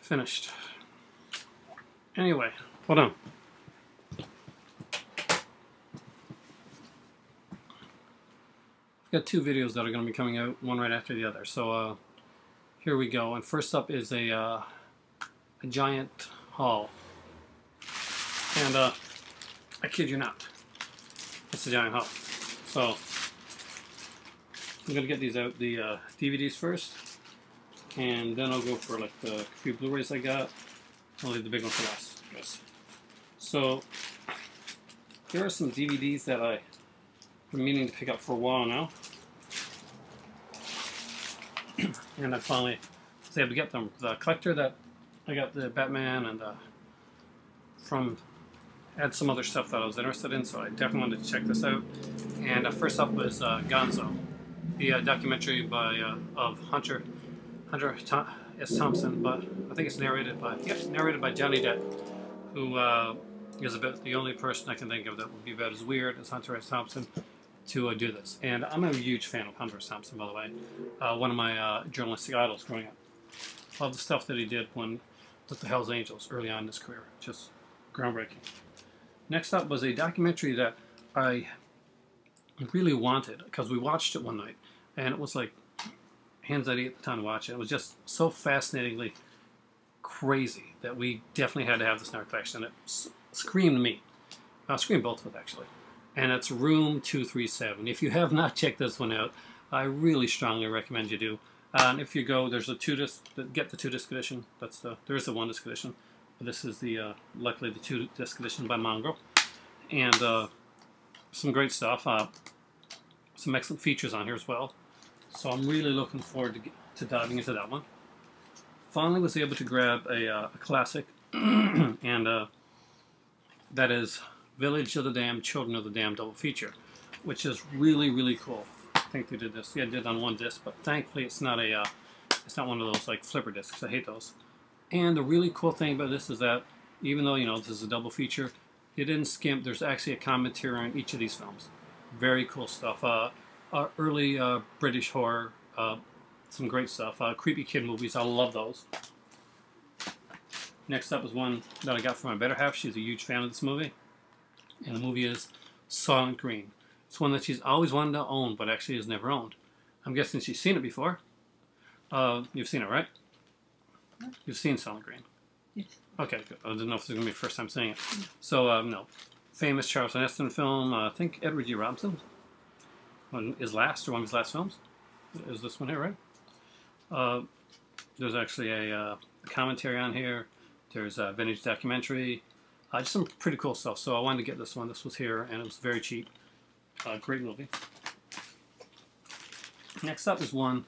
Finished. Anyway, hold on. I've got two videos that are going to be coming out, one right after the other. So here we go. And first up is a giant haul. And I kid you not, it's a giant haul. So I'm going to get these out, the DVDs first. And then I'll go for like the few Blu-rays I got. I'll leave the big one for last, I guess. So here are some DVDs that I've been meaning to pick up for a while now. And I finally was able to get them. The collector that I got the Batman and had some other stuff that I was interested in, so I definitely wanted to check this out. And first up was Gonzo, the documentary of Hunter S. Thompson, but I think it's narrated by Johnny Depp, who is about the only person I can think of that would be about as weird as Hunter S. Thompson to do this. And I'm a huge fan of Hunter S. Thompson, by the way. One of my journalistic idols growing up. Love the stuff that he did with the Hells Angels early on in his career. Just groundbreaking. Next up was a documentary that I really wanted, because we watched it one night, and it was like hands I'd eat at the time to watch it. It was just so fascinatingly crazy that we definitely had to have this in our collection. It screamed me. Screamed both of us, actually. And it's Room 237. If you have not checked this one out, I really strongly recommend you do. And if you go, there's a get the 2-disc edition. There is a 1-disc edition. But this is luckily the 2-disc edition by Mongrel. And some great stuff. Some excellent features on here as well. So I'm really looking forward to diving into that one. Finally was able to grab a classic, and that is Village of the Damned, Children of the Damned double feature, which is really, really cool. I think they did this. Yeah, I did on 1 disc, but thankfully it's not one of those like flipper discs. I hate those. And the really cool thing about this is that even though this is a double feature, it didn't skimp. There's actually a commentary on each of these films. Very cool stuff. Early British horror, some great stuff. Creepy kid movies, I love those. Next up is one that I got from my better half. She's a huge fan of this movie. And the movie is Soylent Green. It's one that she's always wanted to own, but actually has never owned. I'm guessing she's seen it before. You've seen it, right? You've seen Soylent Green? Yes. Okay, good. I didn't know if this was going to be the first time seeing it. So, no. Famous Charlton Heston film. I think Edward G. Robinson. One of his last films. Is this one here, right? There's actually a commentary on here. There's a vintage documentary. Just some pretty cool stuff. So I wanted to get this one. This was here, and it was very cheap. Great movie. Next up is one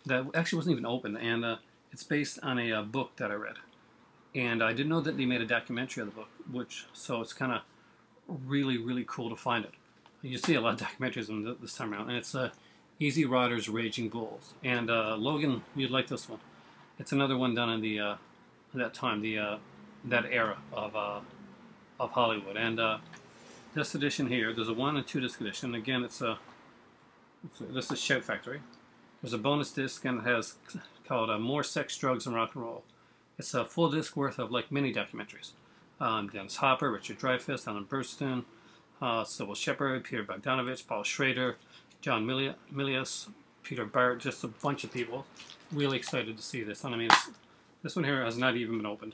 that actually wasn't even open, and it's based on a book that I read. And I didn't know that they made a documentary of the book, so it's kind of really, really cool to find it. You see a lot of documentaries on this time around, and it's Easy Riders, Raging Bulls. And Logan, you'd like this one. It's another one done in that time, that era of Hollywood. And this edition here, there's a 1 and 2-disc edition. Again, this is Shout Factory. There's a bonus disc, and it has called More Sex, Drugs, and Rock and Roll. It's a full disc worth of like mini documentaries. Dennis Hopper, Richard Dreyfuss, Alan Burstyn, Sybil Shepherd, Peter Bogdanovich, Paul Schrader, John Milius, Peter Bart, just a bunch of people. Really excited to see this. And I mean, this one here has not even been opened.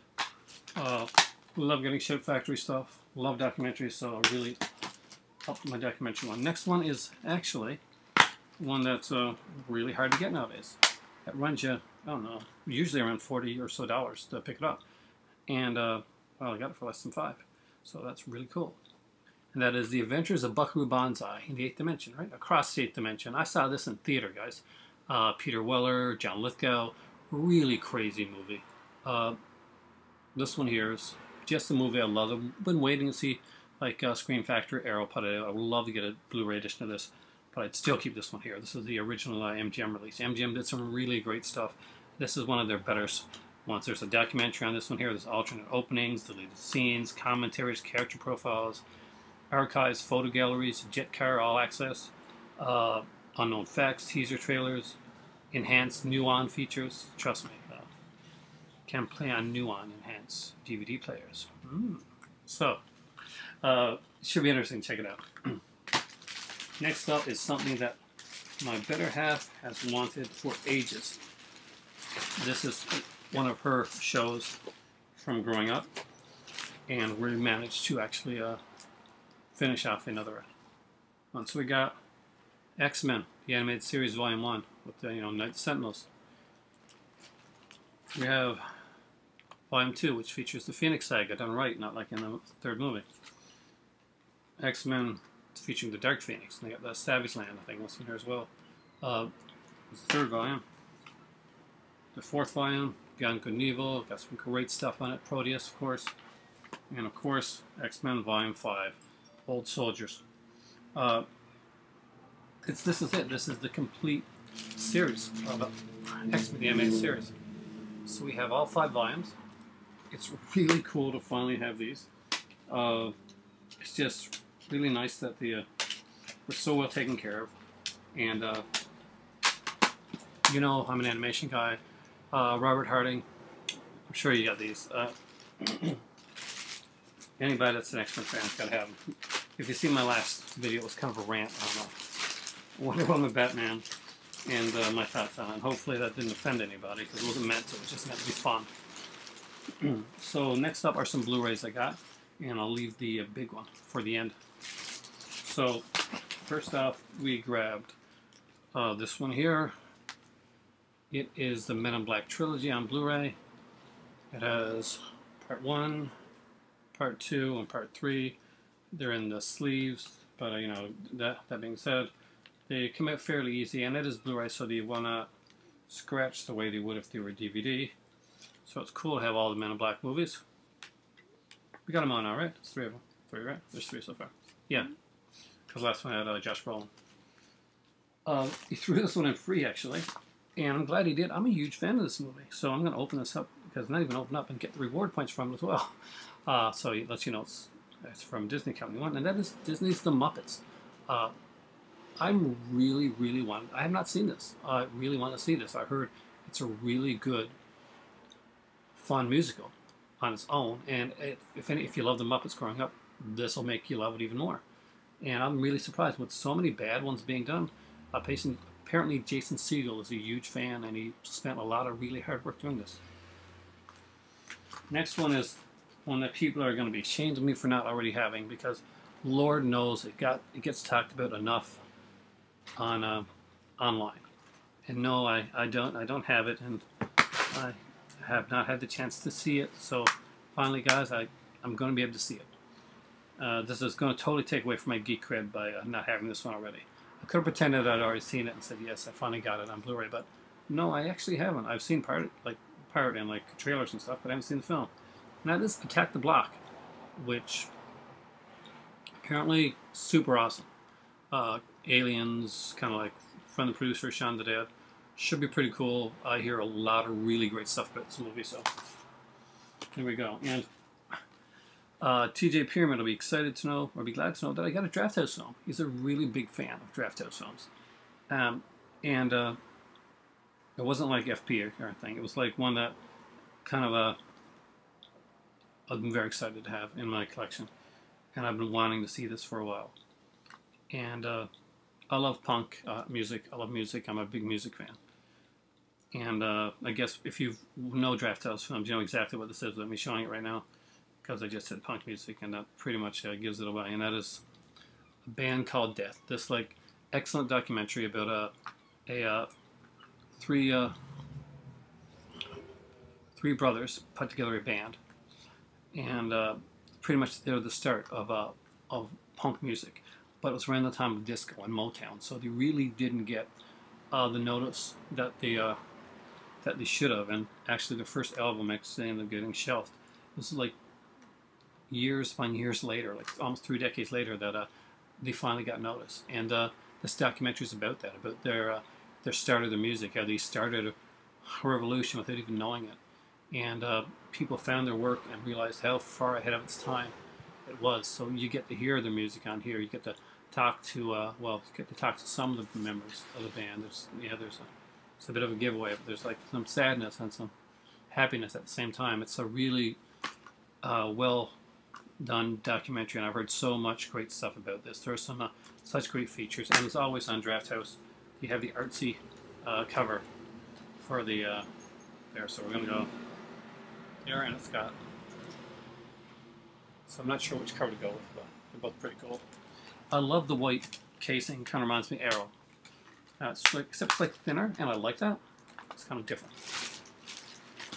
Love getting Shout Factory stuff. Love documentaries, so I really upped my documentary one. Next one is actually one that's really hard to get nowadays. It runs you, I don't know, usually around $40 or so to pick it up. And, well, I got it for less than $5. So that's really cool. And that is The Adventures of Buckaroo Banzai in the 8th Dimension, right? Across the 8th Dimension. I saw this in theater, guys. Peter Weller, John Lithgow. Really crazy movie. This one here is just a movie I love. I've been waiting to see, like, Scream Factory, Arrow put it out. I would love to get a Blu-ray edition of this, but I'd still keep this one here. This is the original MGM release. MGM did some really great stuff. This is one of their better ones. There's a documentary on this one here. There's alternate openings, deleted scenes, commentaries, character profiles, archives, photo galleries, jet car, all access, unknown facts, teaser trailers, enhanced new on features. Trust me. can play on Nuon enhanced DVD players. So, should be interesting. Check it out. Next up is something that my better half has wanted for ages. This is one of her shows from growing up, and we managed to actually finish off another one. So we got X-Men, the animated series, Volume 1, with the Night Sentinels. We have Volume 2, which features the Phoenix Saga done right, not like in the third movie. X-Men featuring the Dark Phoenix, and they got the Savage Land, I think, was in here as well. It's the third volume. The fourth volume, Beyond Good and Evil, got some great stuff on it. Proteus, of course. And of course, X-Men Volume 5, Old Soldiers. This is it. This is the complete series of X-Men, the animated series. So we have all 5 volumes. It's really cool to finally have these. It's just really nice that we're so well taken care of. And, I'm an animation guy. Robert Harding, I'm sure you got these. Anybody that's an X-Men fan's got to have them. If you see my last video, it was kind of a rant on Wonder Woman, Batman, and my thoughts on it. Hopefully that didn't offend anybody, because it wasn't meant to. It was just meant to be fun. So next up are some Blu-rays I got, and I'll leave the big one for the end. So first off, we grabbed this one here. It is the Men in Black trilogy on Blu-ray. It has Part 1, Part 2, and Part 3. They're in the sleeves, but that being said, they come out fairly easy, and it is Blu-ray, so they will not scratch the way they would if they were DVD. So it's cool to have all the Men in Black movies. We got them on now, right? There's 3 of them. 3, right? There's 3 so far. Yeah, because last one had Josh Brolin. He threw this one in free, actually, and I'm glad he did. I'm a huge fan of this movie, so I'm going to open this up, because not even open up and get the reward points from it as well. So he lets you know it's from Disney Company 1, and that is Disney's The Muppets. I'm really I have not seen this. I really want to see this. I heard it's a really good, fun musical on its own, and if you love The Muppets growing up, this will make you love it even more. And I'm really surprised with so many bad ones being done. Apparently Jason Segel is a huge fan, and he spent a lot of really hard work doing this. Next one is one that people are going to be ashamed of me for not already having, because Lord knows it gets talked about enough on online. And no, I don't have it, and I have not had the chance to see it. So finally, guys, I'm going to be able to see it. This is going to totally take away from my geek cred by not having this one already. I could have pretended I'd already seen it and said yes, I finally got it on Blu-ray, but no, I actually haven't. I've seen part and trailers and stuff, but I haven't seen the film. And that is Attack the Block, which apparently super awesome. Aliens, kind of like from the producer Shaun the Dead, should be pretty cool. I hear a lot of really great stuff about this movie, so here we go. And TJ Pyramid will be excited to know, or be glad to know, that I got a Draft House film. He's a really big fan of Draft House films. It wasn't like FP or anything. It was like one that kind of I'm very excited to have in my collection. And I've been wanting to see this for a while. And I love punk music. I love music. I'm a big music fan. And I guess if you know Draft House films, you know exactly what this is with me showing it right now, because I just said punk music, and that pretty much gives it away. And that is a band called Death. This excellent documentary about three brothers put together a band, and pretty much they're the start of punk music. But it was around the time of disco and Motown, so they really didn't get the notice that they should have. And actually, the first album actually ended up getting shelved. It was like years upon years later, like almost 3 decades later, that they finally got noticed. And this documentary is about that, about their start of the music, how they started a revolution without even knowing it. And people found their work and realized how far ahead of its time it was. So you get to hear the music on here. You get to talk to some of the members of the band. There's it's a bit of a giveaway, but there's like some sadness and some happiness at the same time. It's a really well done documentary, and I've heard so much great stuff about this. There's some such great features, and as always on Draft House, you have the artsy cover for the there. So we're gonna go here, and it's got. So I'm not sure which cover to go with, but they're both pretty cool. I love the white casing. Kind of reminds me of Arrow. It's like, except it's like thinner, and I like that. It's kind of different.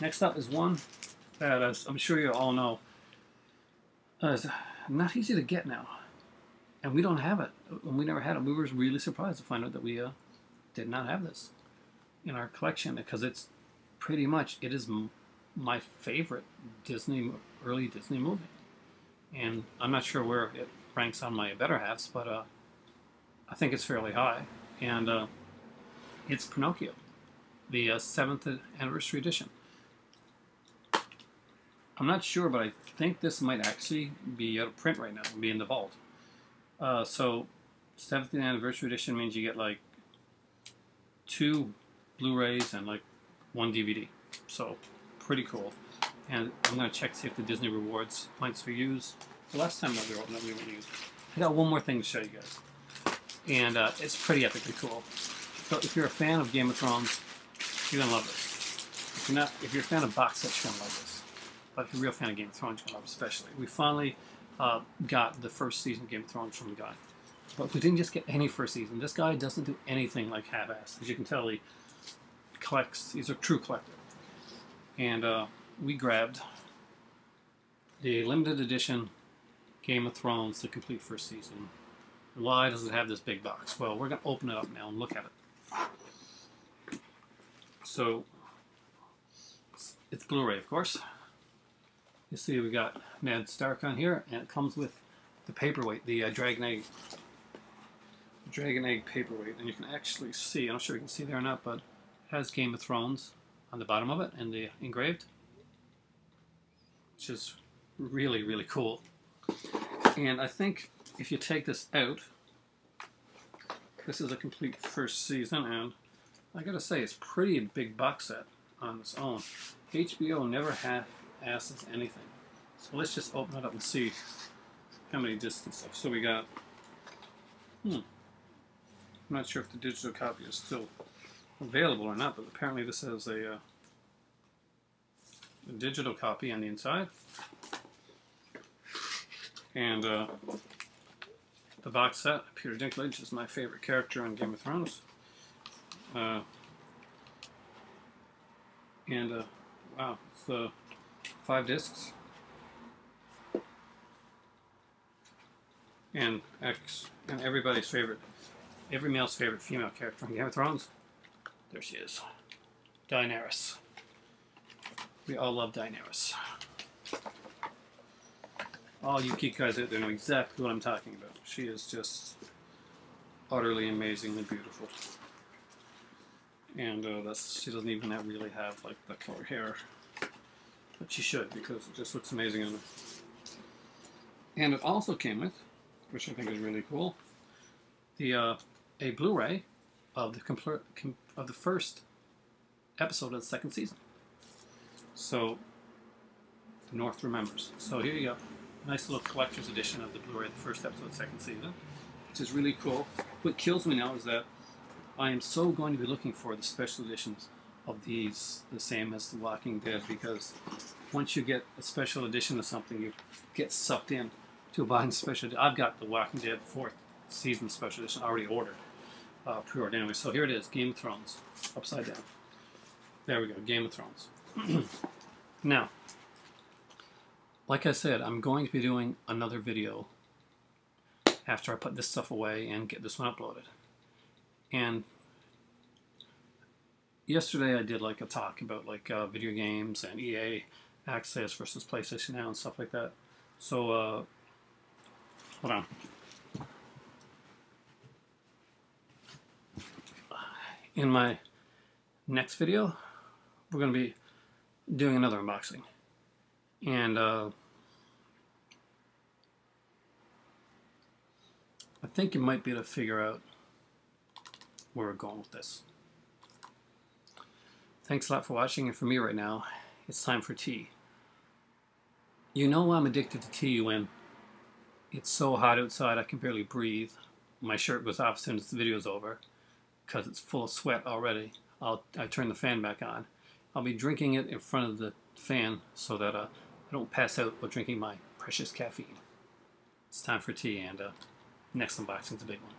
Next up is one that, as I'm sure you all know, is not easy to get now, and we don't have it. And we never had it. We were really surprised to find out that we did not have this in our collection, because it's pretty much my favorite early Disney movie, and I'm not sure where it ranks on my better halves, but I think it's fairly high, and it's Pinocchio, the 7th anniversary edition. I'm not sure, but I think this might actually be out of print right now and be in the vault. So 7th anniversary edition means you get like 2 Blu-rays and like 1 DVD. So pretty cool. And I'm going to check to see if the Disney Rewards points we used the last time that we were used. I got one more thing to show you guys. And it's pretty epically cool. So if you're a fan of Game of Thrones, you're going to love this. If you're a fan of box sets, you're going to love this. But if you're a real fan of Game of Thrones, you're going to love it especially. We finally got the first season of Game of Thrones from the guy. But we didn't just get any first season. This guy doesn't do anything like half-assed. As you can tell, he collects. He's a true collector. And we grabbed the limited edition Game of Thrones, the complete first season. Why does it have this big box? Well, we're going to open it up now and look at it. So, it's Blu-ray, of course. You see we got Ned Stark on here, and it comes with the paperweight, the Dragon Egg paperweight. And you can actually see, I'm not sure you can see there or not, but it has Game of Thrones on the bottom of it, and the engraved, which is really, really cool. And I think if you take this out, this is a complete first season, and I gotta say, it's pretty big box set on its own. HBO never half-asses anything. So let's just open it up and see how many discs and stuff. So we got, I'm not sure if the digital copy is still available or not, but apparently this has a digital copy on the inside. And the box set, Peter Dinklage is my favorite character on Game of Thrones. Wow, it's 5 discs. And everybody's favorite, every male's favorite female character on Game of Thrones. There she is, Daenerys. We all love Daenerys. All you geek guys out there know exactly what I'm talking about. She is just utterly amazingly beautiful. And she doesn't even really have like the color hair, but she should, because it just looks amazing on her. And it also came with, which I think is really cool, a Blu-ray of the first episode of the 2nd season. So the North remembers. So here you go. Nice little collector's edition of the Blu-ray, the first episode of the 2nd season, which is really cool. What kills me now is that I am so going to be looking for the special editions of these, the same as The Walking Dead, because once you get a special edition of something, you get sucked in to buying special. I've got The Walking Dead 4th season special edition already ordered, pre-ordered anyway. So here it is, Game of Thrones, upside down. There we go, Game of Thrones. Now, like I said, I'm going to be doing another video after I put this stuff away and get this one uploaded. And yesterday I did like a talk about like video games and EA access versus PlayStation Now and stuff like that. So, hold on. In my next video, we're going to be doing another unboxing. And I think you might be able to figure out where we're going with this. Thanks a lot for watching, and for me right now, it's time for tea. You know I'm addicted to tea when it's so hot outside I can barely breathe. My shirt goes off as soon as the video's over because it's full of sweat already. I turn the fan back on. I'll be drinking it in front of the fan so that I don't pass out while drinking my precious caffeine. It's time for tea, and next unboxing's a big one.